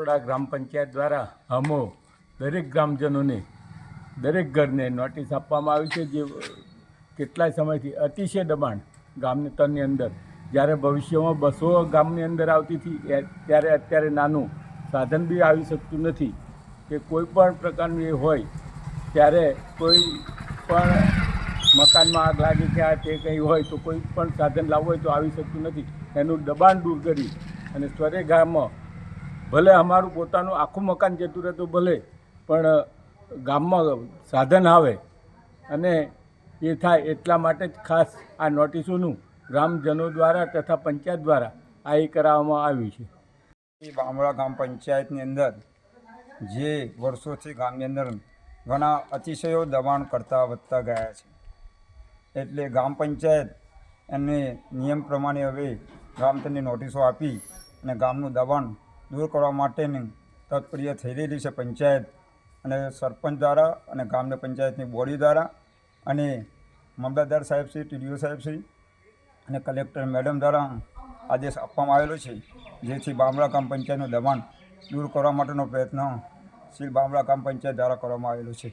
થોડા ગ્રામ પંચાયત દ્વારા અમો દરેક ગ્રામજનોને દરેક ઘરને નોટિસ આપવામાં આવી છે, જે કેટલાય સમયથી અતિશય દબાણ ગામની અંદર, જ્યારે ભવિષ્યમાં બસો ગામની અંદર આવતી હતી ત્યારે અત્યારે નાનું સાધન બી આવી શકતું નથી કે કોઈ પણ પ્રકારનું એ હોય ત્યારે કોઈ પણ મકાનમાં આગ લાગી કે આ તે કંઈ હોય તો કોઈ પણ સાધન લાવવું હોય તો આવી શકતું નથી. એનું દબાણ દૂર કરી અને સ્વરે ગામમાં ભલે અમારું પોતાનું આખું મકાન જતું રહે તો ભલે, પણ ગામમાં સાધન આવે અને એ થાય એટલા માટે જ ખાસ આ નોટિસોનું ગ્રામજનો દ્વારા તથા પંચાયત દ્વારા આ એ કરાવવામાં આવ્યું છે. બામણા ગ્રામ પંચાયતની અંદર જે વર્ષોથી ગામની અંદર ઘણા અતિશયો દબાણ કરતા વધતા ગયા છે, એટલે ગ્રામ પંચાયત એમને નિયમ પ્રમાણે હવે ગ્રામજનની નોટિસો આપી અને ગામનું દબાણ દૂર કરવા માટેની તત્પર્ય થઈ રહેલી છે પંચાયત અને સરપંચ દ્વારા અને ગામની પંચાયતની બોડી દ્વારા અને મામલતદાર સાહેબશ્રી, ટીડીઓ સાહેબશ્રી અને કલેક્ટર મેડમ દ્વારા આદેશ આપવામાં આવેલો છે, જેથી બામણા ગ્રામ પંચાયતનું દબાણ દૂર કરવા માટેનો પ્રયત્ન શ્રી બામણા ગ્રામ પંચાયત દ્વારા કરવામાં આવેલો છે.